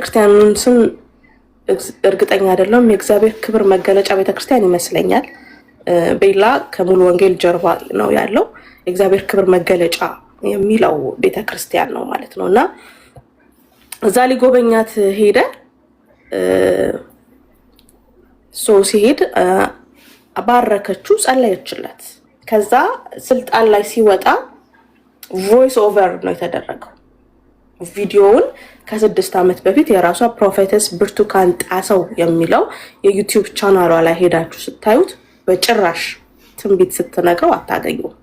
የቤተክርስቲያኑን ስም እርግጠኛ አይደለም። የእግዚአብሔር ክብር መገለጫ ቤተክርስቲያን ይመስለኛል። ቤላ ከሙሉ ወንጌል ጀርባ ነው ያለው። የእግዚአብሔር ክብር መገለጫ የሚለው ቤተክርስቲያን ነው ማለት ነው። እና እዛ ሊጎበኛት ሄደ። ሲሄድ ባረከችው፣ ጸለየችለት። ከዛ ስልጣን ላይ ሲወጣ ቮይስ ኦቨር ነው የተደረገው። ቪዲዮውን ከ6 ዓመት በፊት የራሷ ፕሮፌተስ ብርቱካን ጣሰው የሚለው የዩቲዩብ ቻናሏ ላይ ሄዳችሁ ስታዩት በጭራሽ ትንቢት ስትነግረው አታገኙም።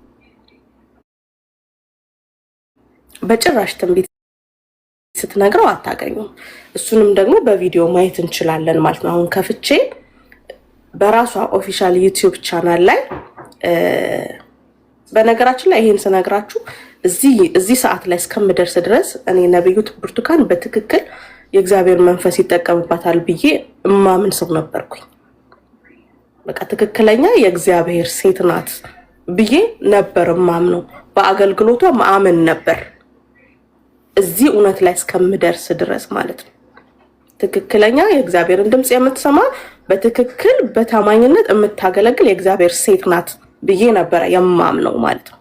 በጭራሽ ትንቢት ስትነግረው አታገኙም። እሱንም ደግሞ በቪዲዮ ማየት እንችላለን ማለት ነው። አሁን ከፍቼ በራሷ ኦፊሻል ዩቲዩብ ቻናል ላይ በነገራችን ላይ ይሄን ስነግራችሁ እዚህ ሰዓት ላይ እስከምደርስ ድረስ እኔ ነብዩት ብርቱካን በትክክል የእግዚአብሔር መንፈስ ይጠቀምባታል ብዬ እማምን ሰው ነበርኩኝ። በቃ ትክክለኛ የእግዚአብሔር ሴት ናት ብዬ ነበር እማምነው። በአገልግሎቷ ማመን ነበር እዚህ እውነት ላይ እስከምደርስ ድረስ ማለት ነው። ትክክለኛ የእግዚአብሔርን ድምጽ የምትሰማ በትክክል በታማኝነት የምታገለግል የእግዚአብሔር ሴት ናት ብዬ ነበር የማምነው ማለት ነው።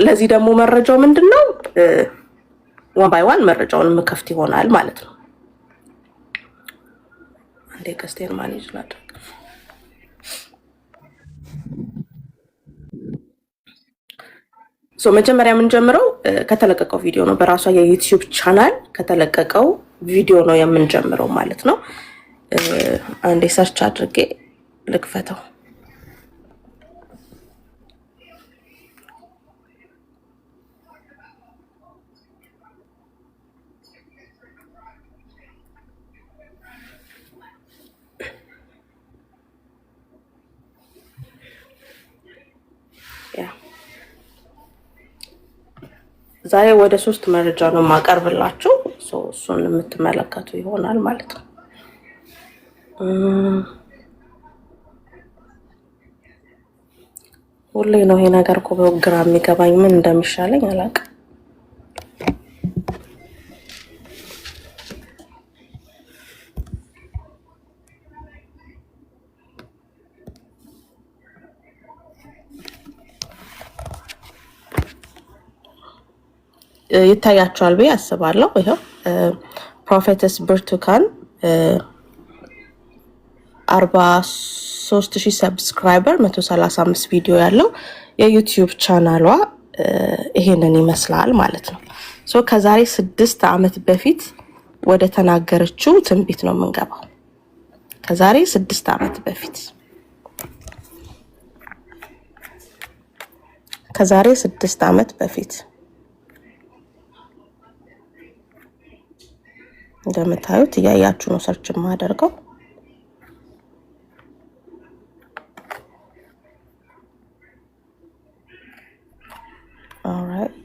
ለዚህ ደግሞ መረጃው ምንድነው? ዋን ባይ ዋን መረጃውን መከፍት ይሆናል ማለት ነው። አንዴ ከስቴር ማኔጅ ላድርግ። መጀመሪያ የምንጀምረው ከተለቀቀው ቪዲዮ ነው። በራሷ የዩቲዩብ ቻናል ከተለቀቀው ቪዲዮ ነው የምንጀምረው ማለት ነው። አንዴ ሰርች አድርጌ ልክፈተው። ዛሬ ወደ 3 መረጃ ነው ማቀርብላችሁ። እሱን የምትመለከቱ ይሆናል ማለት ነው። ሁሌ ነው ይሄ ነገር እኮ በግራ የሚገባኝ፣ ምን እንደሚሻለኝ አላውቅም። ይታያቸዋል ብዬ አስባለሁ። ይሄው ፕሮፌተስ ብርቱካን 43000 ሰብስክራይበር 135 ቪዲዮ ያለው የዩቲዩብ ቻናሏ ይሄንን ይመስላል ማለት ነው። ከዛሬ 6 ዓመት በፊት ወደ ተናገረችው ትንቢት ነው የምንገባው። ከዛሬ 6 ዓመት በፊት ከዛሬ 6 ዓመት በፊት እንደምታዩት እያያችሁ ነው ሰርች ማደርገው። ኦልራይት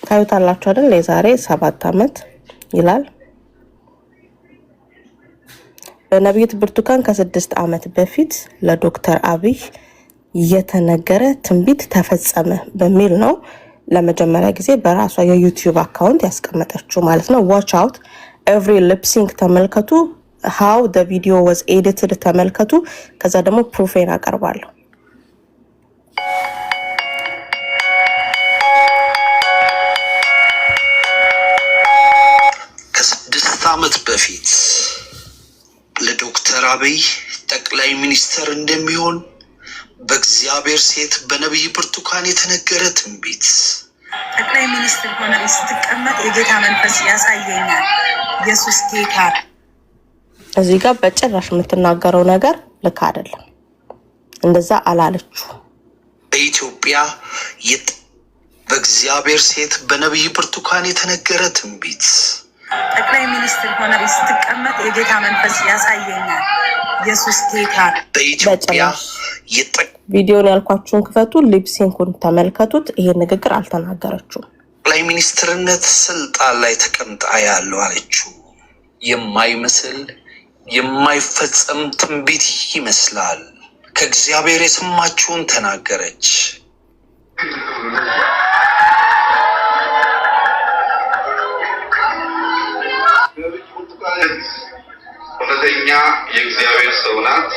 ታዩታላችሁ አይደል? የዛሬ 7 ዓመት ይላል። በነብይት ብርቱካን ከ6 ዓመት በፊት ለዶክተር አብይ የተነገረ ትንቢት ተፈጸመ በሚል ነው ለመጀመሪያ ጊዜ በራሷ የዩቲዩብ አካውንት ያስቀመጠችው ማለት ነው። ዋች አውት ኤቭሪ ሊፕ ሲንክ ተመልከቱ። how the video was edited ተመልከቱ። ከዛ ደግሞ ፕሩፌን አቀርባለሁ። ዓመት በፊት ለዶክተር አብይ ጠቅላይ ሚኒስተር እንደሚሆን በእግዚአብሔር ሴት በነብይ ብርቱካን የተነገረ ትንቢት። ጠቅላይ ሚኒስተር ሆነ ስትቀመጥ የጌታ መንፈስ ያሳየኛል። ኢየሱስ ጌታ። እዚህ ጋር በጭራሽ የምትናገረው ነገር ልክ አይደለም። እንደዛ አላለችው። በኢትዮጵያ በእግዚአብሔር ሴት በነቢይ ብርቱካን የተነገረ ትንቢት። ጠቅላይ ሚኒስትር ሆነ ስትቀመጥ የጌታ መንፈስ ያሳየኛል። ኢየሱስ ጌታ። በኢትዮጵያ ቪዲዮን ያልኳችሁን ክፈቱ፣ ሊፕሲንኩን ተመልከቱት። ይሄ ንግግር አልተናገረችውም። ጠቅላይ ሚኒስትርነት ስልጣን ላይ ተቀምጣ ያለው አለችው። የማይመስል የማይፈጸም ትንቢት ይመስላል። ከእግዚአብሔር የሰማችውን ተናገረች። እውነተኛ የእግዚአብሔር ሰው ናት።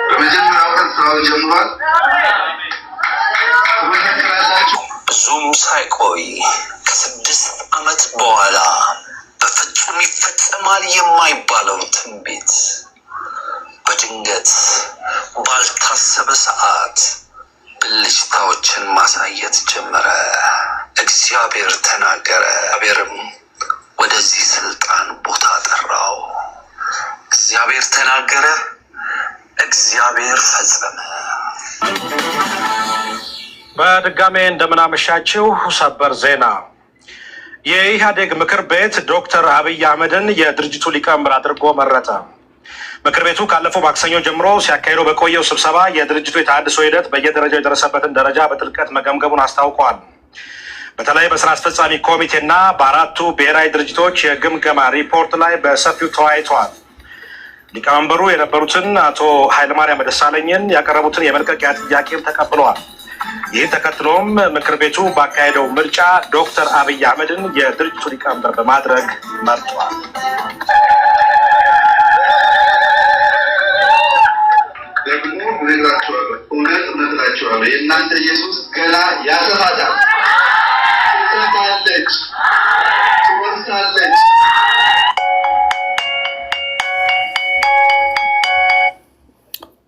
በመጀመሪያው ቀን ስራው ጀምሯል። ብዙም ሳይቆይ ከ6 ዓመት በኋላ በፍጹም ይፈጸማል የማይባለው ትንቢት በድንገት ባልታሰበ ሰዓት ብልጭታዎችን ማሳየት ጀመረ። እግዚአብሔር ተናገረ። እግዚአብሔርም ወደዚህ ስልጣን ቦታ ጠራው። እግዚአብሔር ተናገረ፣ እግዚአብሔር ፈጸመ። በድጋሜ እንደምናመሻችሁ። ሰበር ዜና። የኢህአዴግ ምክር ቤት ዶክተር አብይ አህመድን የድርጅቱ ሊቀመንበር አድርጎ መረጠ። ምክር ቤቱ ካለፈው ማክሰኞ ጀምሮ ሲያካሂደው በቆየው ስብሰባ የድርጅቱ የተሃድሶ ሂደት በየደረጃው የደረሰበትን ደረጃ በጥልቀት መገምገሙን አስታውቋል። በተለይ በስራ አስፈጻሚ ኮሚቴና በአራቱ ብሔራዊ ድርጅቶች የግምገማ ሪፖርት ላይ በሰፊው ተወያይተዋል። ሊቀመንበሩ የነበሩትን አቶ ኃይለማርያም ደሳለኝን ያቀረቡትን የመልቀቂያ ጥያቄም ተቀብለዋል። ይህን ተከትሎም ምክር ቤቱ ባካሄደው ምርጫ ዶክተር አብይ አህመድን የድርጅቱ ሊቀመንበር በማድረግ መርጧል። ደግሞ እነግራችኋለሁ፣ እውነት እላችኋለሁ፣ የእናንተ ኢየሱስ ገና ያሰፋታል። ትወርሳለች፣ ትወርሳለች።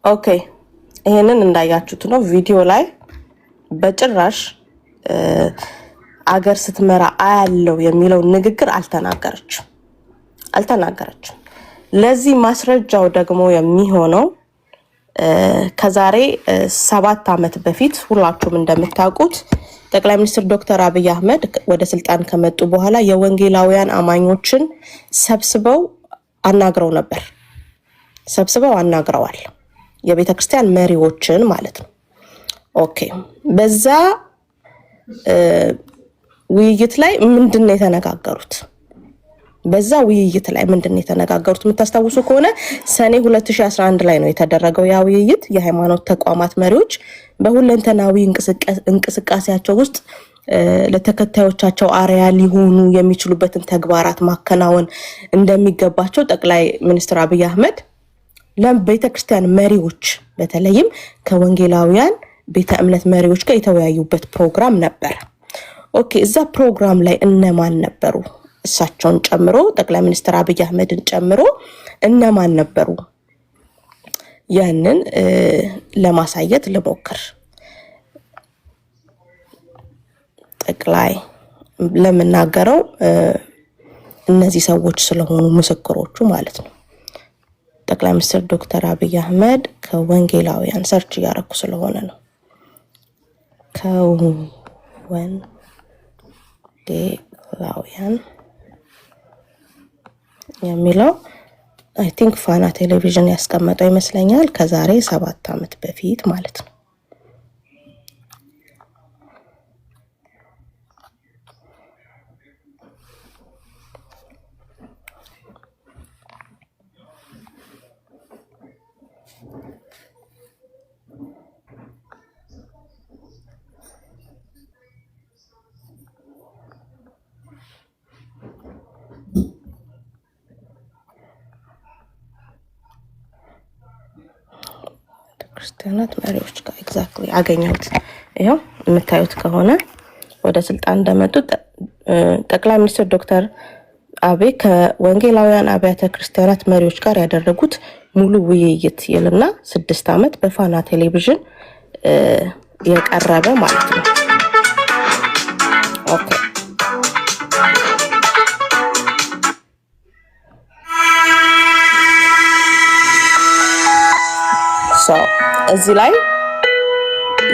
ኦኬ፣ ይሄንን እንዳያችሁት ነው ቪዲዮ ላይ በጭራሽ አገር ስትመራ አያለው የሚለው ንግግር አልተናገረችም። ለዚህ ማስረጃው ደግሞ የሚሆነው ከዛሬ 7 ዓመት በፊት ሁላችሁም እንደምታውቁት ጠቅላይ ሚኒስትር ዶክተር አብይ አህመድ ወደ ስልጣን ከመጡ በኋላ የወንጌላውያን አማኞችን ሰብስበው አናግረዋል። የቤተክርስቲያን መሪዎችን ማለት ነው። ኦኬ፣ በዛ ውይይት ላይ ምንድነው የተነጋገሩት? የምታስታውሱ ከሆነ ሰኔ 2011 ላይ ነው የተደረገው ያ ውይይት። የሃይማኖት ተቋማት መሪዎች በሁለንተናዊ እንቅስቃሴያቸው ውስጥ ለተከታዮቻቸው አርአያ ሊሆኑ የሚችሉበትን ተግባራት ማከናወን እንደሚገባቸው ጠቅላይ ሚኒስትር አብይ አህመድ ለቤተክርስቲያን መሪዎች በተለይም ከወንጌላውያን ቤተ እምነት መሪዎች ጋር የተወያዩበት ፕሮግራም ነበር። ኦኬ፣ እዛ ፕሮግራም ላይ እነማን ነበሩ? እሳቸውን ጨምሮ ጠቅላይ ሚኒስትር አብይ አህመድን ጨምሮ እነማን ነበሩ? ያንን ለማሳየት ልሞክር። ጠቅላይ ለምናገረው እነዚህ ሰዎች ስለሆኑ ምስክሮቹ ማለት ነው። ጠቅላይ ሚኒስትር ዶክተር አብይ አህመድ ከወንጌላውያን ሰርች እያደረኩ ስለሆነ ነው። ከወንጌላውያን የሚለው አይ ቲንክ ፋና ቴሌቪዥን ያስቀመጠው ይመስለኛል። ከዛሬ 7 ዓመት በፊት ማለት ነው። ክርስቲያናት መሪዎች ጋር ኤግዛክትሊ አገኘሁት። ይሄው የምታዩት ከሆነ ወደ ስልጣን እንደመጡ ጠቅላይ ሚኒስትር ዶክተር አብይ ከወንጌላውያን አብያተ ክርስቲያናት መሪዎች ጋር ያደረጉት ሙሉ ውይይት ይልና 6 ዓመት በፋና ቴሌቪዥን የቀረበ ማለት ነው። ኦኬ፣ እዚህ ላይ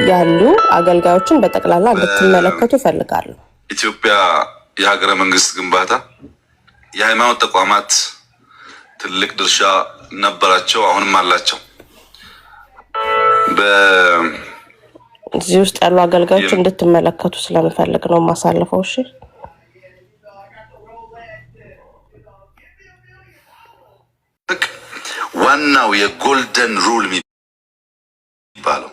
ያሉ አገልጋዮችን በጠቅላላ እንድትመለከቱ ፈልጋለሁ። ኢትዮጵያ የሀገረ መንግስት ግንባታ የሃይማኖት ተቋማት ትልቅ ድርሻ ነበራቸው፣ አሁንም አላቸው። እዚህ ውስጥ ያሉ አገልጋዮች እንድትመለከቱ ስለምፈልግ ነው ማሳለፈው። እሺ ዋናው የጎልደን ሩል የሚባለው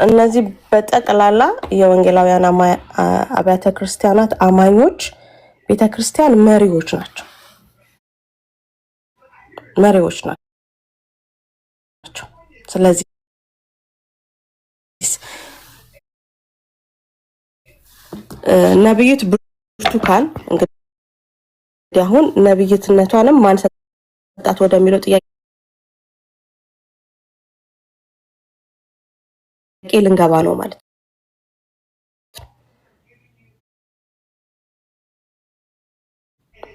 እነዚህ በጠቅላላ የወንጌላውያን አብያተ ክርስቲያናት አማኞች ቤተክርስቲያን መሪዎች ናቸው። ስለዚህ ነብይት ብርቱካን እንግዲህ አሁን ነብይትነቷንም ማን ሰጣት ወደሚለው ጥያቄ ልንገባ ነው ማለት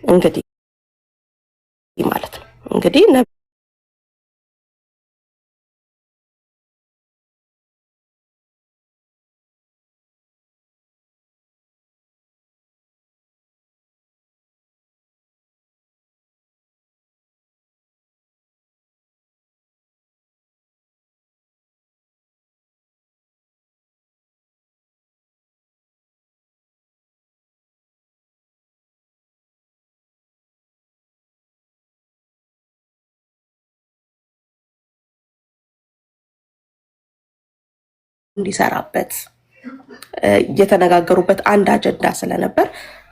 እንግዲህ እንዲሰራበት የተነጋገሩበት አንድ አጀንዳ ስለነበር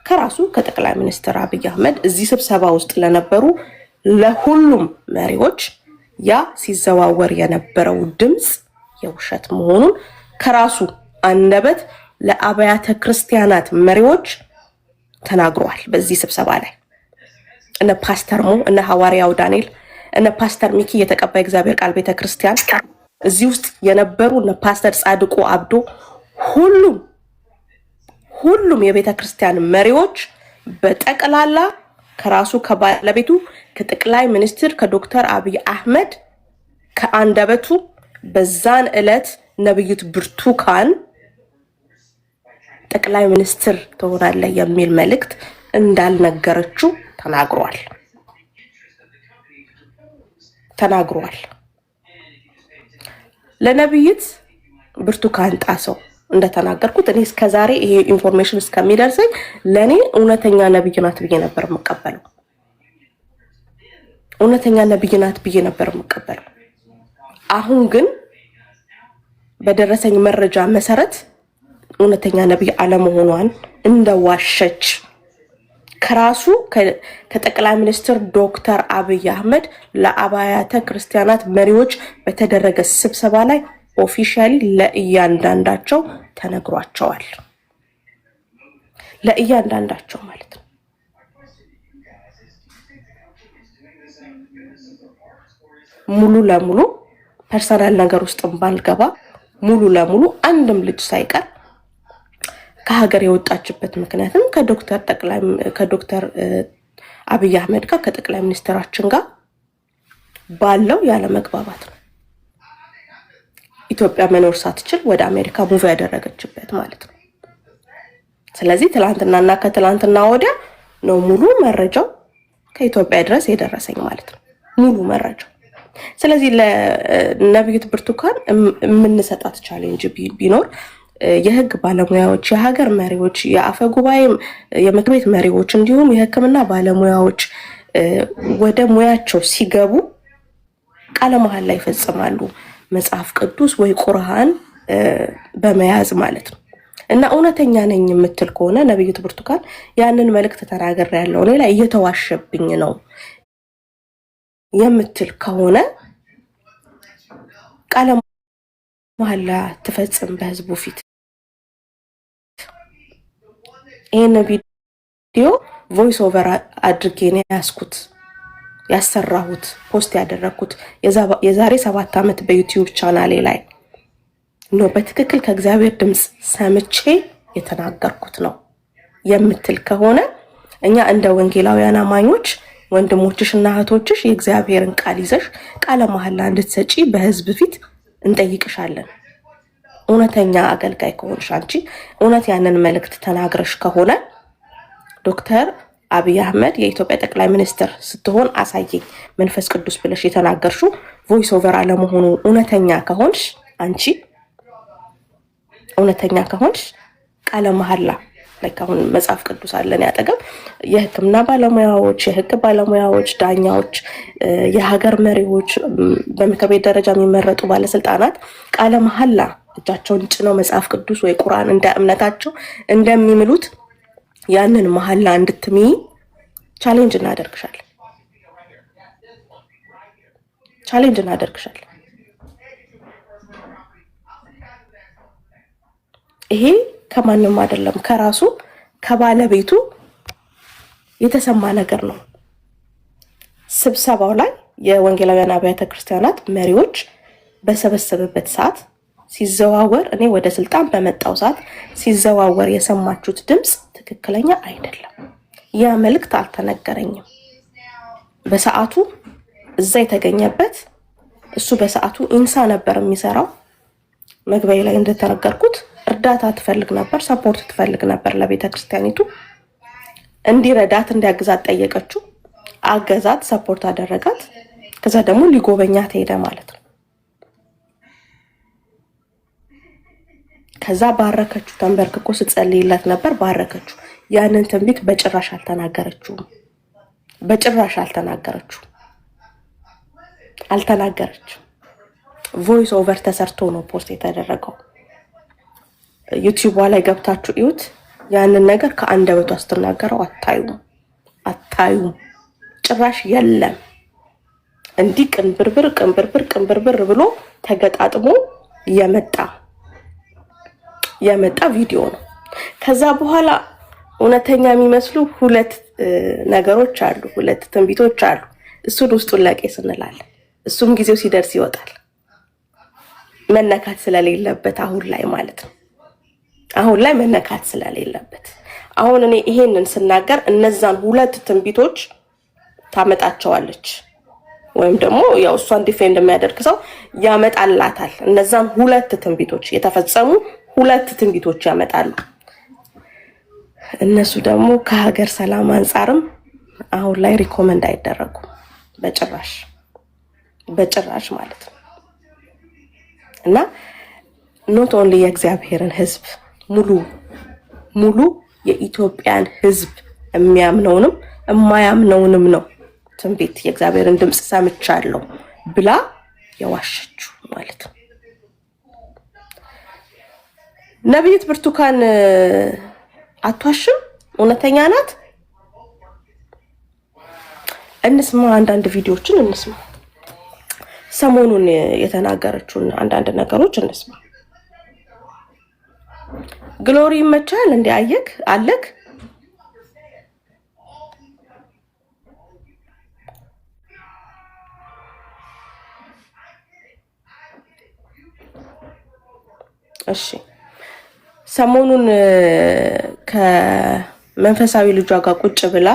ከራሱ ከጠቅላይ ሚኒስትር አብይ አህመድ እዚህ ስብሰባ ውስጥ ለነበሩ ለሁሉም መሪዎች ያ ሲዘዋወር የነበረው ድምጽ የውሸት መሆኑን ከራሱ አንደበት ለአብያተ ክርስቲያናት መሪዎች ተናግሯል። በዚህ ስብሰባ ላይ እነ ፓስተር ሞ እነ ሐዋርያው ዳንኤል እነ ፓስተር ሚኪ የተቀባይ እግዚአብሔር ቃል ቤተክርስቲያን እዚህ ውስጥ የነበሩ እነ ፓስተር ጻድቁ አብዶ ሁሉም የቤተ ክርስቲያን መሪዎች በጠቅላላ ከራሱ ከባለቤቱ ከጠቅላይ ሚኒስትር ከዶክተር አብይ አህመድ ከአንደበቱ በዛን ዕለት ነብይት ብርቱካን ጠቅላይ ሚኒስትር ትሆናለች የሚል መልእክት እንዳልነገረችው ተናግሯል። ለነብይት ብርቱካን ጣሰው እንደተናገርኩት እኔ እስከዛሬ ይሄ ኢንፎርሜሽን እስከሚደርሰኝ ለኔ እውነተኛ ነብይ ናት ብዬ ነበር የምቀበለው። አሁን ግን በደረሰኝ መረጃ መሰረት እውነተኛ ነብይ አለመሆኗን እንደዋሸች ከራሱ ከጠቅላይ ሚኒስትር ዶክተር አብይ አህመድ ለአብያተ ክርስቲያናት መሪዎች በተደረገ ስብሰባ ላይ ኦፊሻሊ ለእያንዳንዳቸው ተነግሯቸዋል። ለእያንዳንዳቸው ማለት ነው። ሙሉ ለሙሉ ፐርሰናል ነገር ውስጥ ባልገባ ሙሉ ለሙሉ አንድም ልጅ ሳይቀር ከሀገር የወጣችበት ምክንያትም ከዶክተር አብይ አህመድ ጋር ከጠቅላይ ሚኒስትራችን ጋር ባለው ያለ መግባባት ነው። ኢትዮጵያ መኖር ሳትችል ወደ አሜሪካ ሙቭ ያደረገችበት ማለት ነው። ስለዚህ ትላንትናና ከትላንትና ወዲያ ነው ሙሉ መረጃው ከኢትዮጵያ ድረስ የደረሰኝ ማለት ነው። ሙሉ መረጃው። ስለዚህ ለነብይት ብርቱካን የምንሰጣት ቻሌንጅ ቢኖር የህግ ባለሙያዎች፣ የሀገር መሪዎች፣ የአፈ ጉባኤ የምክር ቤት መሪዎች እንዲሁም የሕክምና ባለሙያዎች ወደ ሙያቸው ሲገቡ ቃለ መሐላ ላይ ይፈጽማሉ። መጽሐፍ ቅዱስ ወይ ቁርአን በመያዝ ማለት ነው። እና እውነተኛ ነኝ የምትል ከሆነ ነብይት ብርቱካን ያንን መልእክት ተናግሬያለሁ እኔ ላይ እየተዋሸብኝ ነው የምትል ከሆነ ቃለ መሐላ ትፈጽም በህዝቡ ፊት። ይሄን ቪዲዮ ቮይስ ኦቨር አድርጌ ነው ያሰራሁት ፖስት ያደረኩት የዛሬ 7 ዓመት በዩቲዩብ ቻናሌ ላይ ነው። በትክክል ከእግዚአብሔር ድምጽ ሰምቼ የተናገርኩት ነው የምትል ከሆነ እኛ እንደ ወንጌላውያን አማኞች ወንድሞችሽና እህቶችሽ የእግዚአብሔርን ቃል ይዘሽ ቃለ መሐላ እንድትሰጪ በህዝብ ፊት እንጠይቅሻለን። እውነተኛ አገልጋይ ከሆንሽ አንቺ እውነት ያንን መልእክት ተናግረሽ ከሆነ ዶክተር አብይ አህመድ የኢትዮጵያ ጠቅላይ ሚኒስትር ስትሆን አሳየኝ መንፈስ ቅዱስ ብለሽ የተናገርሽው ቮይስ ኦቨር አለመሆኑ እውነተኛ ከሆንሽ አንቺ እውነተኛ ከሆንሽ ቃለ መሐላ አሁን መጽሐፍ ቅዱስ አለን ያጠገብ የሕክምና ባለሙያዎች፣ የህግ ባለሙያዎች፣ ዳኛዎች፣ የሀገር መሪዎች፣ በምክር ቤት ደረጃ የሚመረጡ ባለስልጣናት ቃለ መሐላ እጃቸውን ጭነው መጽሐፍ ቅዱስ ወይ ቁርአን እንደ እምነታቸው እንደሚምሉት ያንን መሐላ እንድትምይ ቻሌንጅ እናደርግሻለን። ይሄ ከማንም አይደለም ከራሱ ከባለቤቱ የተሰማ ነገር ነው። ስብሰባው ላይ የወንጌላውያን አብያተ ክርስቲያናት መሪዎች በሰበሰበበት ሰዓት ሲዘዋወር እኔ ወደ ስልጣን በመጣው ሰዓት ሲዘዋወር የሰማችሁት ድምፅ ትክክለኛ አይደለም። ያ መልእክት አልተነገረኝም። በሰዓቱ እዛ የተገኘበት እሱ በሰዓቱ ኢንሳ ነበር የሚሰራው። መግቢያ ላይ እንደተነገርኩት እርዳታ ትፈልግ ነበር፣ ሰፖርት ትፈልግ ነበር። ለቤተ ክርስቲያኒቱ እንዲረዳት እንዲያግዛት ጠየቀችው። አገዛት፣ ሰፖርት አደረጋት። ከዛ ደግሞ ሊጎበኛት ሄደ ማለት ነው። ከዛ ባረከችው። ተንበርክኮ ስትጸልይለት ነበር፣ ባረከችው። ያንን ትንቢት በጭራሽ አልተናገረችውም። ቮይስ ኦቨር ተሰርቶ ነው ፖስት የተደረገው። ዩቲዩብ ላይ ገብታችሁ እዩት። ያንን ነገር ከአንደበቷ ስትናገረው አታዩም። ጭራሽ የለም። እንዲህ ቅንብርብር ብሎ ተገጣጥሞ የመጣ ቪዲዮ ነው። ከዛ በኋላ እውነተኛ የሚመስሉ ሁለት ነገሮች አሉ፣ ሁለት ትንቢቶች አሉ። እሱን ውስጡን ለቄስ እንላለን። እሱም ጊዜው ሲደርስ ይወጣል። መነካት ስለሌለበት አሁን ላይ ማለት ነው። አሁን ላይ መነካት ስለሌለበት አሁን እኔ ይሄንን ስናገር እነዛን ሁለት ትንቢቶች ታመጣቸዋለች ወይም ደግሞ ያው እሷን ዲፌንድ የሚያደርግ ሰው ያመጣላታል። እነዛን ሁለት ትንቢቶች የተፈጸሙ ሁለት ትንቢቶች ያመጣሉ። እነሱ ደግሞ ከሀገር ሰላም አንጻርም አሁን ላይ ሪኮመንድ አይደረጉም በጭራሽ ማለት ነው። እና ኖት ኦንሊ የእግዚአብሔርን ሕዝብ ሙሉ የኢትዮጵያን ሕዝብ የሚያምነውንም የማያምነውንም ነው ትንቢት የእግዚአብሔርን ድምፅ ሰምቻለሁ ብላ የዋሸችው ማለት ነው። ነብይት ብርቱካን አትዋሽም፣ እውነተኛ ናት። እንስማ፣ አንዳንድ ቪዲዮዎችን እንስማ። ሰሞኑን የተናገረችውን አንዳንድ ነገሮች እንስማ። ግሎሪ ይመቻል እንዴ? አለክ እሺ። ሰሞኑን ከመንፈሳዊ ልጇ ጋር ቁጭ ብላ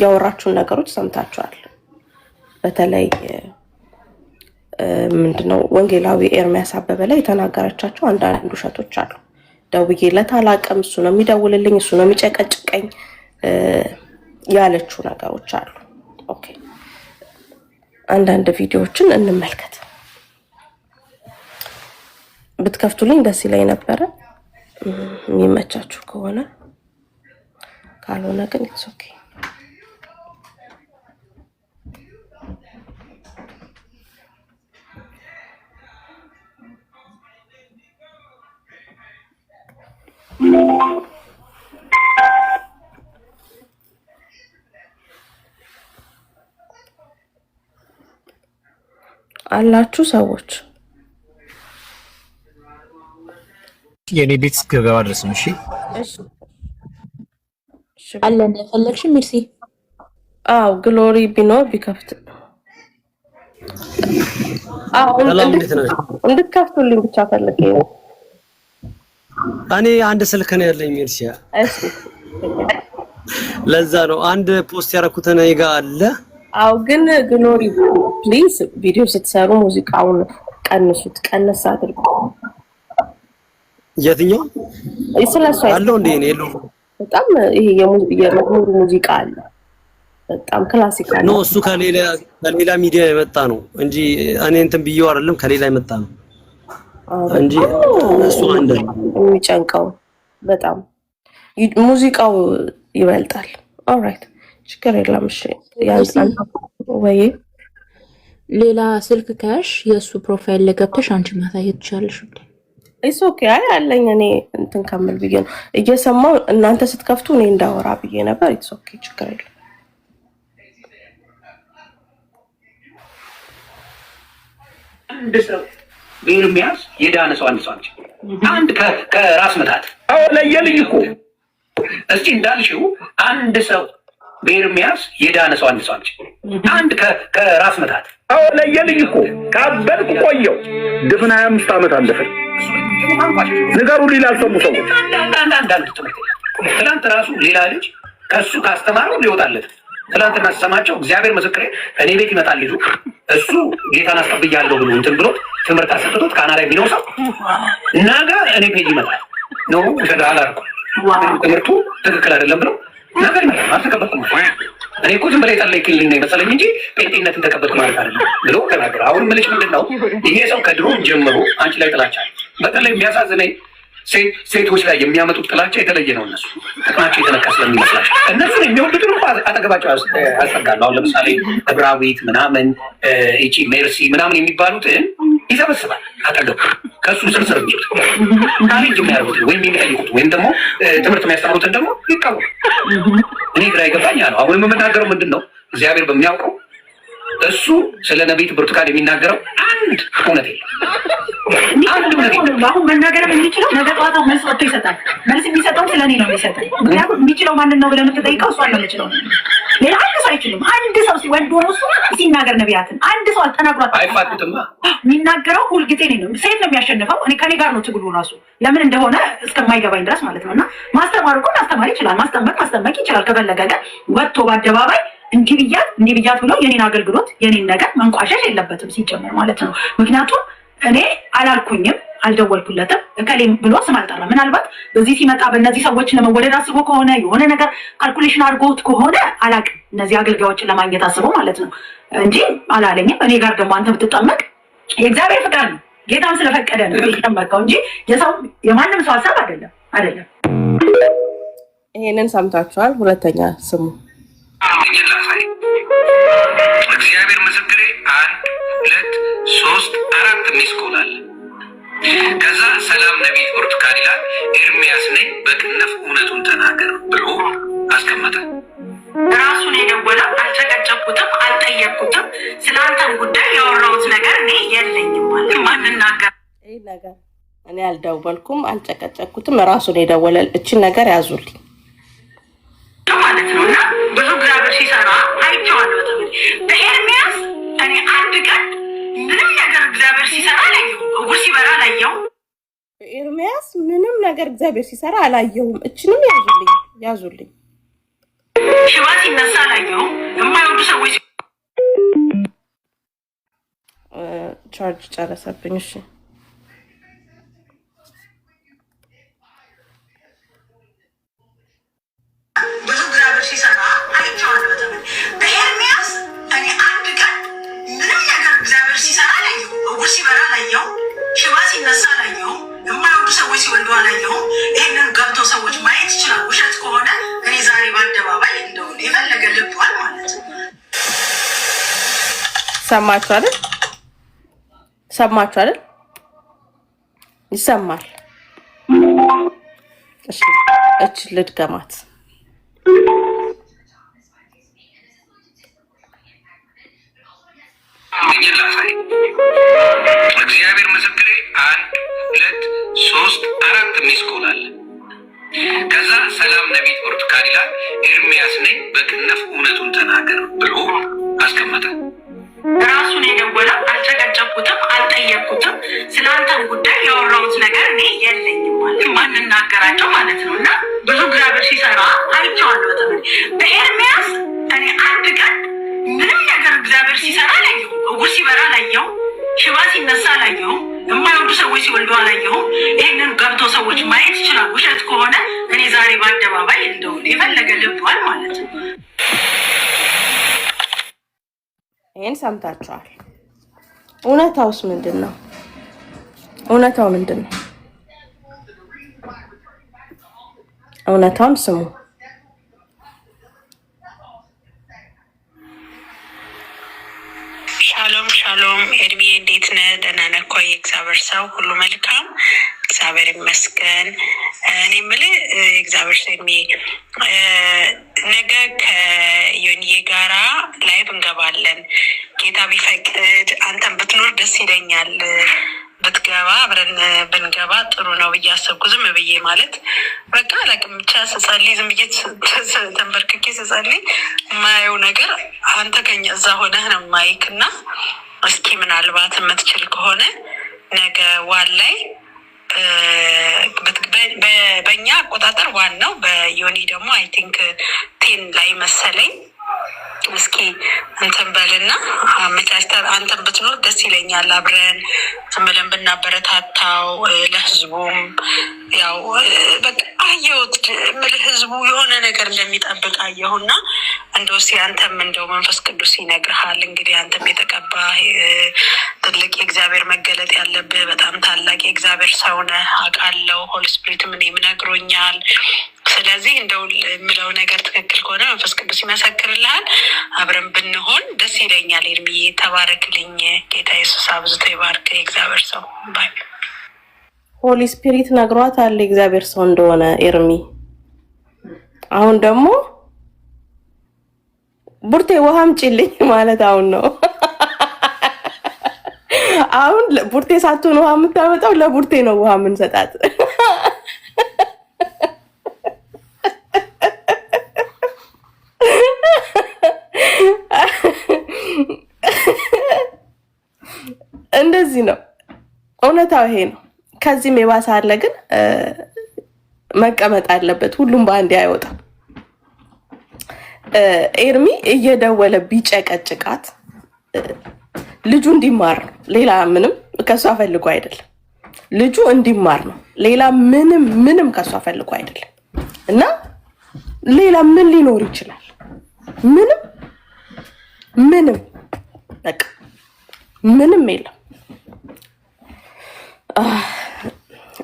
ያወራችሁን ነገሮች ሰምታችኋል። በተለይ ምንድነው ወንጌላዊ ኤርሚያስ አበበ ላይ የተናገረቻቸው አንዳንድ ውሸቶች አሉ። ደውዬለት አላውቅም፣ እሱ ነው የሚደውልልኝ፣ እሱ ነው የሚጨቀጭቀኝ ያለችው ነገሮች አሉ። ኦኬ፣ አንዳንድ ቪዲዮዎችን እንመልከት። ብትከፍቱልኝ ደስ ይለኝ ነበረ የሚመቻችሁ ከሆነ፣ ካልሆነ ግን ኢትስ ኦኬ። አላችሁ ሰዎች የኔ ቤት እስክገባ ድረስ ነው። እሺ አለ እንደፈለግሽ ሚርሲ። አው ግሎሪ ቢኖር ቢከፍት እንድትከፍቱልኝ ብቻ ፈልጌ ነው። እኔ አንድ ስልክ ነው ያለኝ ሚርሲ። ለዛ ነው አንድ ፖስት ያደረኩት እኔ ጋር አለ። አው ግን ግሎሪ ፕሊዝ ቪዲዮ ስትሰሩ ሙዚቃውን ቀንሱት፣ ቀነስ አድርጉ። የትኛው ስለሱ አለው እንዴ? እኔ የለው በጣም ይሄ የመዝሙር ሙዚቃ አለ በጣም ክላሲካል ነው። እሱ ከሌላ ሚዲያ የመጣ ነው እንጂ እኔ እንትን ብዬው አይደለም፣ ከሌላ የመጣ ነው እንጂ እሱ አንድ የሚጨንቀው በጣም ሙዚቃው ይበልጣል። ኦልራይት ችግር የለም። እሺ ያንሳል ወይ ሌላ ስልክ ካሽ የሱ ፕሮፋይል ላይ ገብተሽ አንቺ ማሳየት ትችላለሽ እንዴ? ኢትስ ኦኬ። አለኝ እኔ እንትን ከምል ብዬ ነው እየሰማው እናንተ ስትከፍቱ እኔ እንዳወራ ብዬ ነበር። ኢትስ ኦኬ ችግር የለም። አንድ ሰው ኤርሚያስ የዳነ ሰው አንድ ሰው አንድ ከራስ ምታት አዎ ለየልኝ እኮ እስቲ እንዳልሽው አንድ ሰው ኤርሚያስ የዳነ ሰው አንድ ሰው አንድ ከራስ ምታት አዎ ለየልኝ እኮ ካበልኩ ቆየው ድፍን 25 ዓመት አለፈኝ። ነገሩ ሌላ አልሰሙ ሰዎች አንዳንድ ትላንት ራሱ ሌላ ልጅ ከሱ ካስተማረው ሊወጣለት ትላንትና ሰማቸው። እግዚአብሔር ምስክሬ እኔ ቤት ይመጣል ልጁ እሱ ጌታን አስቀብያለሁ ብሎ እንትን ብሎ ትምህርት አሰጥቶት ካናዳ ቢኖር ሰው ነገ እኔ ፔጅ ይመጣል ነው ተዳላ ትምህርቱ ትክክል አይደለም ብሎ ነገር ይመጣል። አልተቀበልኩም እኔ እኮ ዝም ብለህ የጸለይክልኝ ነው መሰለኝ እንጂ ጴንጤነትን ተቀበልኩ ማለት አይደለም ብሎ ተናገረ። አሁን የምልሽ ምንድን ነው ይሄ ሰው ከድሮ ጀምሮ አንቺ ላይ ጥላቻ በተለይ የሚያሳዝነኝ ሴቶች ላይ የሚያመጡት ጥላቻ የተለየ ነው። እነሱ ጥቅማቸው የተነካ ስለሚመስላቸው እነሱን የሚወዱትን እንኳ አጠገባቸው ያስጠጋሉ። አሁን ለምሳሌ እብራዊት ምናምን እቺ ሜርሲ ምናምን የሚባሉትን ይሰበስባል አጠገቡ ከእሱ ስርስር ሚሉት ካሌንጅ የሚያደርጉትን ወይም የሚጠይቁት ወይም ደግሞ ትምህርት የሚያስተምሩትን ደግሞ ይቃወሙ። እኔ ግራ ይገባኝ ነው። አሁን የምናገረው ምንድን ነው እግዚአብሔር በሚያውቀው እሱ ስለ ነቢይት ብርቱካን የሚናገረው አንድ እውነት የለም። አሁን መናገር የሚችለው ነገ ጠዋት መልስ ወጥቶ ይሰጣል። መልስ የሚሰጠው ስለኔ ነው የሚሰጠኝ። ምክንያቱም የሚችለው ማንን ነው ብለህ የምትጠይቀው እሷን ነው የምችለው። ሌላ አንድ ሰው አይችልም። አንድ ሰው ሲወድ ሆኖ እሱ ሲናገር ነቢያትን አንድ ሰው አልተናግሯት አይፋቱትም። የሚናገረው ሁልጊዜ ነው። ሴት ነው የሚያሸንፈው። እኔ ከኔ ጋር ነው ትግሉ ራሱ ለምን እንደሆነ እስከማይገባኝ ድረስ ማለት ነው። እና ማስተማሩ እኮ ማስተማር ይችላል፣ ማስጠመቅ ይችላል። ከፈለገ ግን ወጥቶ በአደባባይ እንዲህ ብያት ብሎ የኔን አገልግሎት የኔን ነገር መንቋሸሽ የለበትም ሲጀመር ማለት ነው። ምክንያቱም እኔ አላልኩኝም፣ አልደወልኩለትም እከሌም ብሎ ስም አልጠራ። ምናልባት በዚህ ሲመጣ በእነዚህ ሰዎች ለመወደድ አስቦ ከሆነ የሆነ ነገር ካልኩሌሽን አድርጎት ከሆነ አላውቅም፣ እነዚህ አገልጋዮችን ለማግኘት አስቦ ማለት ነው እንጂ አላለኝም። እኔ ጋር ደግሞ አንተ ብትጠመቅ የእግዚአብሔር ፍቃድ ነው፣ ጌታም ስለፈቀደ ነው የተጠመቀው እንጂ የማንም ሰው ሀሳብ አይደለም። ይሄንን ሰምታችኋል። ሁለተኛ ስሙ እግዚአብሔር ምስክሬ 1 2 3 4 ሚስኮላል ከዛ ሰላም ነቢይት ብርቱካን ይላል ኤርሚያስ ነኝ በቅንፍ እውነቱን ተናገር ብሎ አስቀመጠ። ራሱን የደወለው አልጨቀጨኩትም፣ አልጠየቅኩትም። ስለአንተም ጉዳይ ያወራሁት ነገር እኔ የለኝም ማለት ማንናገር ይህ ነገር እኔ አልደወልኩም፣ አልጨቀጨኩትም። ራሱን የደወለል እችን ነገር ያዙልኝ ማለት ነው። እና ብዙ እግዚአብሔር ሲሰራ አይቼዋለሁ። በኤርሚያስ እኔ አንድ ቀን ምንም ነገር እግዚአብሔር ሲሰራ አላየሁም። እውር ሲበራ አላየሁም። በኤርሚያስ ምንም ነገር እግዚአብሔር ሲሰራ አላየሁም። እችንም ያዙልኝ። ሽባ ሲነሳ አላየሁም። የማይወዱ ሰዎች ቻርጅ ጨረሰብኝ። እሺ ብዙ እግዚአብሔር ሲሰራ አይቼዋለሁ። በኤርሚያስ እኔ አንድ ቀን ምንም ነገር እግዚአብሔር ሲሰራ አላየሁም። እውር ሲበራ አላየሁም። ሽባ ሲነሳ አላየሁም። የማይወዱ ሰዎች ሲወልዱ አላየሁም። ይህንን ገብቶ ሰዎች ማየት ይችላል። ውሸት ከሆነ እኔ ዛሬ በአደባባይ እንደሆነ የፈለገ ልቧል ማለት ነው። ሰማችሁ አይደል? ይሰማል። እች ልድገማት። እግዚአብሔር ምስክሬ 1 2 3 4 ሚስኮላል ከዛ ሰላም ነቢይት ብርቱካን ይላል ኤርሚያስ ነኝ በቅንፍ እውነቱን ተናገር ብሎ አስቀመጠ። ራሱን የደወለው አልጨቀጨኩትም፣ አልጠየቅኩትም። ስለአንተም ጉዳይ ያወራሁት ነገር እኔ የለኝም ማለት ማንናገራቸው ማለት ነው። እና ብዙ እግዚአብሔር ሲሰራ አይቼዋለሁ። በኤርሚያስ እኔ አንድ ቀን ምንም ነገር እግዚአብሔር ሲሰራ አላየሁም። እውር ሲበራ አላየሁም። ሽባ ሲነሳ አላየሁም። የማይወዱ ሰዎች ሲወልዱ አላየሁም። ይህንን ገብቶ ሰዎች ማየት ይችላል። ውሸት ከሆነ እኔ ዛሬ በአደባባይ እንደሆነ የፈለገ ልቧል ማለት ነው። ይህን ሰምታችኋል። እውነታውስ ምንድን ነው? እውነታው ምንድን ነው? እውነታውን ስሙ። ሻሎም ሻሎም፣ ኤርሚዬ እንዴት ነህ? ደህና ነህ እኮ? የእግዚአብሔር ሰው ሁሉ መልካም፣ እግዚአብሔር ይመስገን። እኔ የምልህ እግዚአብሔር ሰው ኤርሚዬ፣ ነገ ከዮኒዬ ጋራ ላይቭ እንገባለን። ጌታ ቢፈቅድ አንተን ብትኖር ደስ ይለኛል። ብትገባ አብረን ብንገባ ጥሩ ነው ብዬ አሰብኩ። ዝም ብዬ ማለት በቃ አላውቅም፣ ብቻ ስጸልይ ዝም ብዬ ተንበርክኬ ስጸልይ የማየው ነገር አንተ ከኛ እዛ ሆነህ ነው ማይክ እና እስኪ ምናልባት የምትችል ከሆነ ነገ ዋን ላይ በእኛ አቆጣጠር ዋን ነው፣ በዮኒ ደግሞ አይ ቲንክ ቴን ላይ መሰለኝ። እስኪ እንትን በልና አመቻችተን አንተን ብትኖር ደስ ይለኛል። አብረን ዝም ብለን ብናበረታታው ለህዝቡም ያው በቃ አየሁት ምልህ ህዝቡ የሆነ ነገር እንደሚጠብቅ አየሁና እንደው እስኪ አንተም እንደው መንፈስ ቅዱስ ይነግርሃል። እንግዲህ አንተም የተቀባ ትልቅ የእግዚአብሔር መገለጥ ያለብህ በጣም ታላቅ የእግዚአብሔር ሰው ነህ አውቃለሁ። ሆሊ ስፒሪትም እኔም ነግሮኛል። ስለዚህ እንደው የምለው ነገር ትክክል ከሆነ መንፈስ ቅዱስ ይመሰክርልሃል። አብረን ብንሆን ደስ ይለኛል። ኤርሚዬ ተባረክልኝ። ጌታ ኢየሱስ አብዝቶ ይባርክ። የእግዚአብሔር ሰው ባይ ሆሊ ስፒሪት ነግሯታል የእግዚአብሔር ሰው እንደሆነ ኤርሚ። አሁን ደግሞ ቡርቴ ውሃ አምጪልኝ ማለት አሁን ነው። አሁን ቡርቴ ሳትሆን ውሃ የምታመጣው ለቡርቴ ነው ውሃ የምንሰጣት። እንደዚህ ነው። እውነታው ይሄ ነው። ከዚህም የባሰ አለ፣ ግን መቀመጥ አለበት። ሁሉም በአንድ አይወጣም። ኤርሚ እየደወለ ቢጨቀጭቃት ልጁ እንዲማር ነው። ሌላ ምንም ከሷ ፈልጎ አይደለም። ልጁ እንዲማር ነው። ሌላ ምንም ከሷ ፈልጎ አይደለም። እና ሌላ ምን ሊኖር ይችላል? ምንም በቃ ምንም የለም።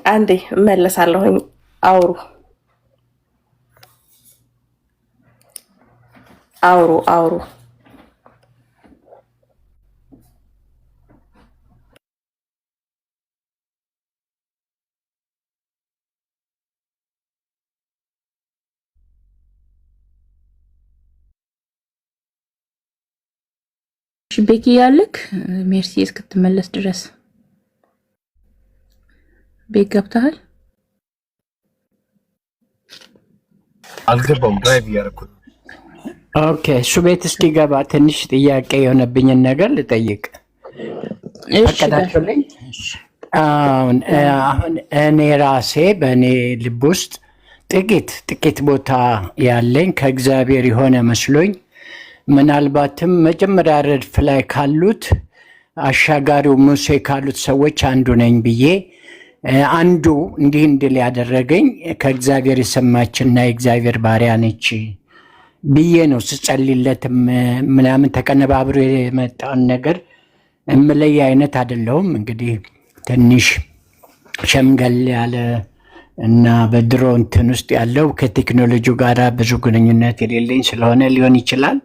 አንዴ እመለሳለሁኝ። አውሩ። ቤኪ ያለክ ሜርሲ እስክትመለስ ድረስ ቤት ገብተሃል? አልገባም፣ ድራይቭ እያደረኩ። ኦኬ፣ እሱ ቤት እስኪገባ ትንሽ ጥያቄ የሆነብኝን ነገር ልጠይቅ ፈቀዳችሁልኝ? አሁን እኔ ራሴ በእኔ ልብ ውስጥ ጥቂት ቦታ ያለኝ ከእግዚአብሔር የሆነ መስሎኝ ምናልባትም መጀመሪያ ረድፍ ላይ ካሉት አሻጋሪው ሙሴ ካሉት ሰዎች አንዱ ነኝ ብዬ አንዱ እንዲህ እንድል ያደረገኝ ከእግዚአብሔር የሰማችና የእግዚአብሔር ባሪያ ነች ብዬ ነው ስጸልይለትም ምናምን ተቀነባብሮ የመጣውን ነገር እምለይ አይነት አይደለሁም። እንግዲህ ትንሽ ሸምገል ያለ እና በድሮ እንትን ውስጥ ያለው ከቴክኖሎጂው ጋር ብዙ ግንኙነት የሌለኝ ስለሆነ ሊሆን ይችላል።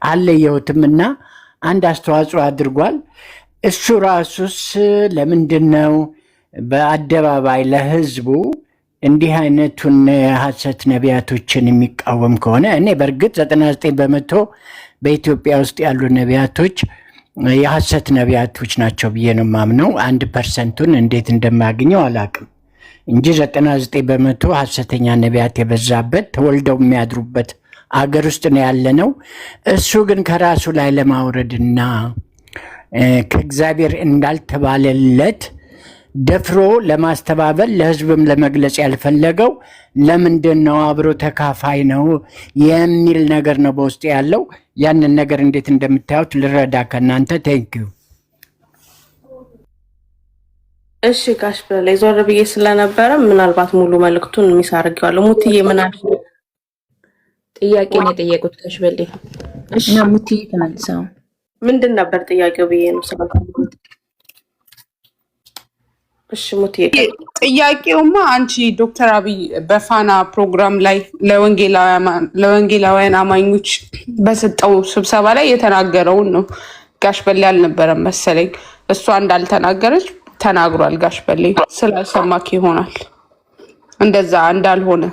አለየሁትም እና አንድ አስተዋጽኦ አድርጓል። እሱ ራሱስ ለምንድን ነው በአደባባይ ለህዝቡ እንዲህ አይነቱን ሐሰት ነቢያቶችን የሚቃወም ከሆነ? እኔ በእርግጥ 99% በኢትዮጵያ ውስጥ ያሉ ነቢያቶች የሐሰት ነቢያቶች ናቸው ብዬ ነው የማምነው። 1%ን እንዴት እንደማገኘው አላውቅም እንጂ 99% ሐሰተኛ ነቢያት የበዛበት ተወልደው የሚያድሩበት አገር ውስጥ ነው ያለነው። እሱ ግን ከራሱ ላይ ለማውረድና ከእግዚአብሔር እንዳልተባለለት ደፍሮ ለማስተባበል ለህዝብም ለመግለጽ ያልፈለገው ለምንድን ነው? አብሮ ተካፋይ ነው የሚል ነገር ነው በውስጥ ያለው። ያንን ነገር እንዴት እንደምታዩት ልረዳ ከእናንተ። ቴንኪዩ። እሺ ጋሽ በላይ ዞር ብዬ ስለነበረ ምናልባት ሙሉ መልእክቱን የሚሳርገዋለሁ። ሙትዬ ምን አልሽ? ጥያቄ ነው የጠየቁት ጋሽ በላይ እና ሙትዬ ተመልሰው ምንድን ነበር ጥያቄው ብዬ ነው ስለፈልኩት። እሺ ሙትዬ ጥያቄውማ አንቺ ዶክተር አብይ በፋና ፕሮግራም ላይ ለወንጌላውያን አማኞች በሰጠው ስብሰባ ላይ የተናገረውን ነው። ጋሽ በላይ አልነበረም መሰለኝ እሷ እንዳልተናገረች ተናግሯል። ጋሽ በላይ ስላልሰማክ ይሆናል እንደዛ እንዳልሆነ።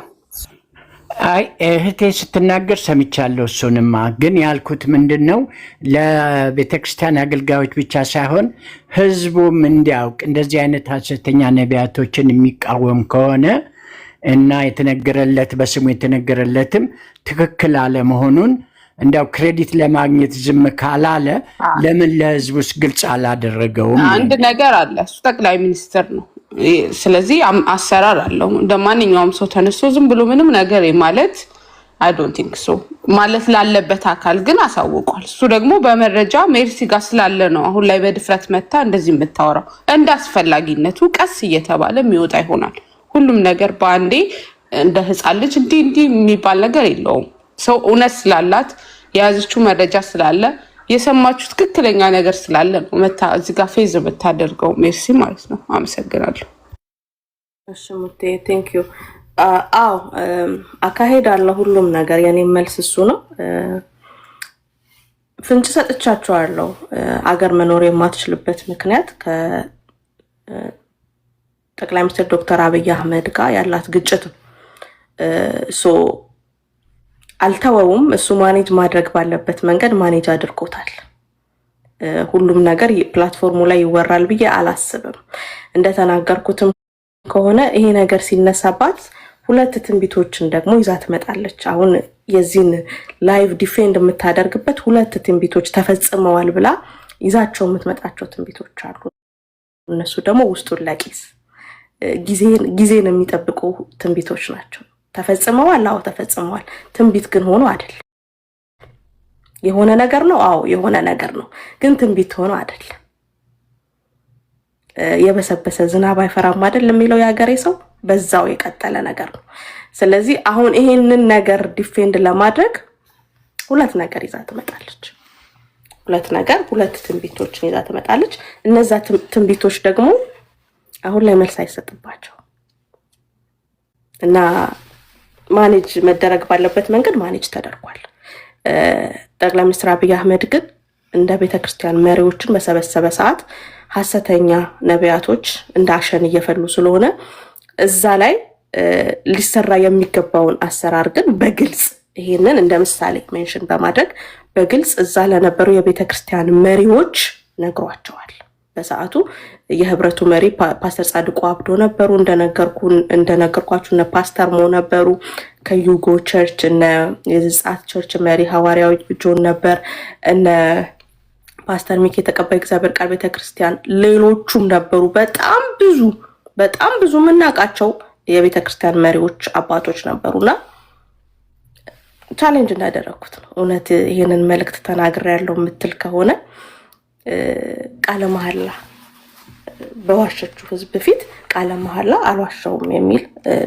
አይ እህቴ ስትናገር ሰምቻለሁ። እሱንማ ግን ያልኩት ምንድን ነው ለቤተክርስቲያን አገልጋዮች ብቻ ሳይሆን ህዝቡም እንዲያውቅ እንደዚህ አይነት ሐሰተኛ ነቢያቶችን የሚቃወም ከሆነ እና የተነገረለት በስሙ የተነገረለትም ትክክል አለመሆኑን እንዲያው ክሬዲት ለማግኘት ዝም ካላለ ለምን ለህዝቡስ ግልጽ አላደረገውም? አንድ ነገር አለ፣ እሱ ጠቅላይ ሚኒስትር ነው። ስለዚህ አሰራር አለው። እንደማንኛውም ሰው ተነስቶ ዝም ብሎ ምንም ነገር ማለት አይ ዶንት ቲንክ ሶ ማለት ላለበት አካል ግን አሳውቋል። እሱ ደግሞ በመረጃ ሜርሲ ጋር ስላለ ነው አሁን ላይ በድፍረት መታ እንደዚህ የምታወራው። እንደ አስፈላጊነቱ ቀስ እየተባለ የሚወጣ ይሆናል። ሁሉም ነገር በአንዴ እንደ ህፃን ልጅ እንዲህ የሚባል ነገር የለውም። ሰው እውነት ስላላት የያዘችው መረጃ ስላለ የሰማችሁ ትክክለኛ ነገር ስላለ ነው መታ እዚህ ጋር ፌዝ የምታደርገው ሜርሲ ማለት ነው። አመሰግናለሁ። እሺ ሙቴ ቴንክ ዩ። አዎ አካሄድ አለ ሁሉም ነገር። የኔ መልስ እሱ ነው። ፍንጭ ሰጥቻቸዋለሁ። አገር መኖር የማትችልበት ምክንያት ከጠቅላይ ሚኒስትር ዶክተር አብይ አህመድ ጋር ያላት ግጭት አልተወውም። እሱ ማኔጅ ማድረግ ባለበት መንገድ ማኔጅ አድርጎታል። ሁሉም ነገር ፕላትፎርሙ ላይ ይወራል ብዬ አላስብም። እንደተናገርኩትም ከሆነ ይሄ ነገር ሲነሳባት ሁለት ትንቢቶችን ደግሞ ይዛ ትመጣለች። አሁን የዚህን ላይቭ ዲፌንድ የምታደርግበት ሁለት ትንቢቶች ተፈጽመዋል ብላ ይዛቸው የምትመጣቸው ትንቢቶች አሉ። እነሱ ደግሞ ውስጡን ለቂስ ጊዜን የሚጠብቁ ትንቢቶች ናቸው። ተፈጽመዋል። አዎ ተፈጽመዋል። ትንቢት ግን ሆኖ አይደል። የሆነ ነገር ነው። አዎ የሆነ ነገር ነው። ግን ትንቢት ሆኖ አይደል። የበሰበሰ ዝናብ አይፈራም አይደል የሚለው የሀገሬ ሰው፣ በዛው የቀጠለ ነገር ነው። ስለዚህ አሁን ይሄንን ነገር ዲፌንድ ለማድረግ ሁለት ነገር ይዛ ትመጣለች። ሁለት ትንቢቶችን ይዛ ትመጣለች። እነዛ ትንቢቶች ደግሞ አሁን ላይ መልስ አይሰጥባቸው እና ማኔጅ መደረግ ባለበት መንገድ ማኔጅ ተደርጓል። ጠቅላይ ሚኒስትር አብይ አህመድ ግን እንደ ቤተክርስቲያን መሪዎችን በሰበሰበ ሰዓት ሐሰተኛ ነቢያቶች እንደ አሸን እየፈሉ ስለሆነ እዛ ላይ ሊሰራ የሚገባውን አሰራር ግን በግልጽ ይሄንን እንደ ምሳሌ ሜንሽን በማድረግ በግልጽ እዛ ለነበሩ የቤተክርስቲያን መሪዎች ነግሯቸዋል። በሰዓቱ የህብረቱ መሪ ፓስተር ጻድቁ አብዶ ነበሩ። እንደነገርኳችሁ እነ ፓስተር ሞ ነበሩ። ከዩጎ ቸርች እነ የዝጻት ቸርች መሪ ሐዋርያው ጆን ነበር። እነ ፓስተር ሚኪ የተቀባይ እግዚአብሔር ቃል ቤተክርስቲያን ሌሎቹም ነበሩ። በጣም ብዙ የምናውቃቸው የቤተክርስቲያን መሪዎች አባቶች ነበሩና ቻሌንጅ እንዳደረኩት ነው። እውነት ይሄንን መልእክት ተናግሬያለሁ የምትል ከሆነ ቃለ መሐላ በዋሸችው ህዝብ ፊት ቃለ መሐላ አልዋሸውም የሚል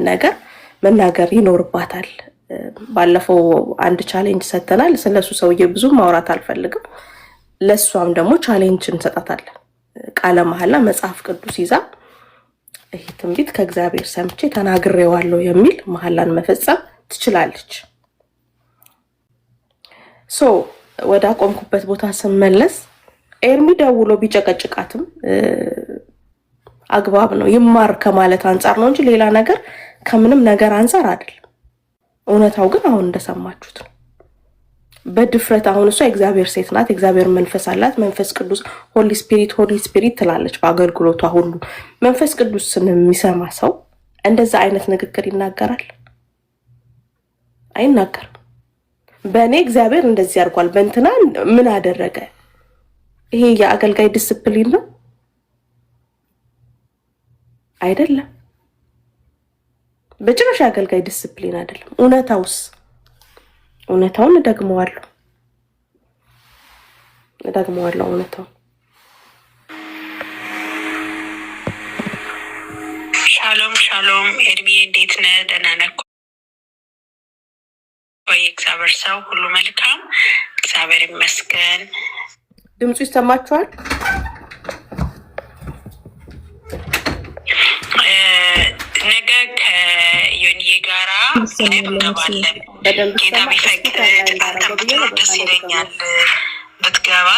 ነገር መናገር ይኖርባታል። ባለፈው አንድ ቻሌንጅ ሰጥተናል። ስለሱ ሰውዬ ብዙ ማውራት አልፈልግም። ለሷም ደግሞ ቻሌንጅ እንሰጣታለን። ቃለ መሐላ መጽሐፍ ቅዱስ ይዛ ይሄ ትንቢት ከእግዚአብሔር ሰምቼ ተናግሬዋለሁ የሚል መሐላን መፈጸም ትችላለች። ወደ አቆምኩበት ቦታ ስመለስ ኤርሚ ደውሎ ቢጨቀጭቃትም አግባብ ነው። ይማር ከማለት አንጻር ነው እንጂ ሌላ ነገር ከምንም ነገር አንጻር አይደለም። እውነታው ግን አሁን እንደሰማችሁት ነው። በድፍረት አሁን እሷ የእግዚአብሔር ሴት ናት። የእግዚአብሔር መንፈስ አላት። መንፈስ ቅዱስ ሆሊ ስፒሪት ትላለች በአገልግሎቷ ሁሉ። መንፈስ ቅዱስን የሚሰማ ሰው እንደዛ አይነት ንግግር ይናገራል? አይናገርም። በእኔ እግዚአብሔር እንደዚህ አድርጓል፣ በእንትና ምን አደረገ? ይሄ የአገልጋይ ዲስፕሊን ነው። አይደለም። በጭራሽ አገልጋይ ዲስፕሊን አይደለም። እውነታውን ደግመዋለሁ እውነታውን። ሻሎም ኤርሚ እንዴት ነህ? ደህና ነህ ወይ? እግዚአብሔር ሰው ሁሉ መልካም፣ እግዚአብሔር ይመስገን። ድምፁ ይሰማችኋል? ነገ ከዮኒዬ ጋራ እንገባለን። ጌታ ቢፈቅድ አንተም ብትኖር ደስ ይለኛል ብትገባ።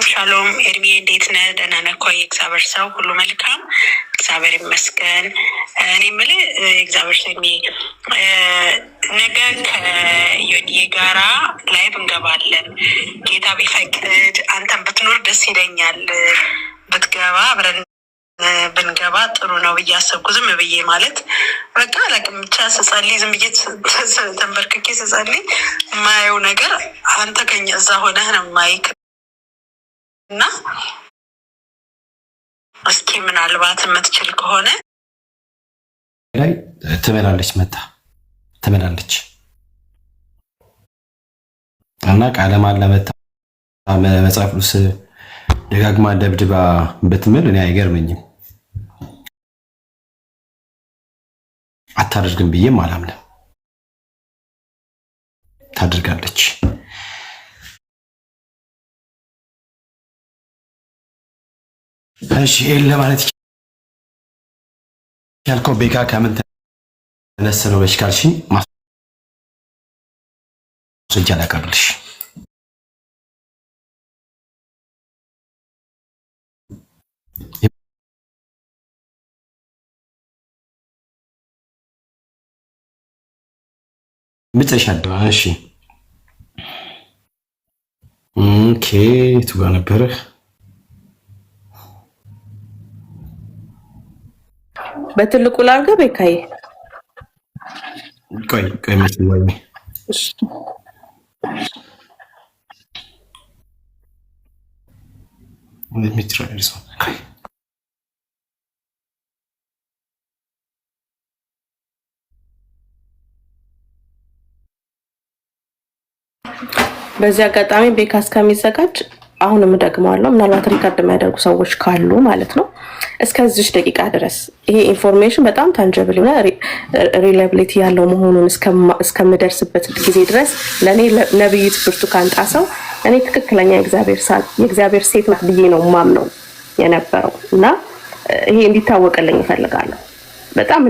ሻሎም ኤርሚ እንዴት ነህ? ደህና ነህ ወይ? እግዚአብሔር ሰው ሁሉ መልካም፣ እግዚአብሔር ይመስገን። እኔ የምልህ እግዚአብሔር ሰው ነገ ከዮኒዬ ጋራ ላይቭ እንገባለን። ጌታ ቢፈቅድ አንተም ብትኖር ደስ ይለኛል ብትገባ፣ አብረን ብንገባ ጥሩ ነው ብዬ አሰብኩ። ዝም ብዬ ማለት በቃ አላውቅም፣ ብቻ ስጸልይ ዝም ብዬ ተንበርክኬ ስጸልይ የማየው ነገር አንተ ከኛ እዛ ሆነህ ነው ማይክ እና እስኪ ምናልባት የምትችል ከሆነ ላይ ትበላለች እና ቃለ መሃላ መታ መጽሐፍ ቅዱስ ደጋግማ ደብድባ ብትምል እኔ አይገርመኝም። አታደርግም ብዬም አላምንም። ታደርጋለች። እሺ ለማለት ያልከው ቤካ ከምን ተነስ ነው ብለሽ ካልሽኝ ማስረጃ ላቀርብልሽ። ምጽሻለሁ። እሺ ኦኬ ቱ ጋር ነበር። በትልቁ ላርገ በካይ ቆይ መስሎኝ በዚህ አጋጣሚ ቤካ እስከሚዘጋጅ አሁንም ደግማለሁ። ምናልባት ሪካርድ የሚያደርጉ ሰዎች ካሉ ማለት ነው እስከዚህ ደቂቃ ድረስ ይሄ ኢንፎርሜሽን በጣም ታንጀብል እና ሪላቢሊቲ ያለው መሆኑን እስከምደርስበት ጊዜ ድረስ ለኔ ነብይት ብርቱካን ጣሰው እኔ ትክክለኛ የእግዚአብሔር ሴት ናት ብዬ ነው ማምነው የነበረው እና ይሄ እንዲታወቅልኝ እፈልጋለሁ በጣም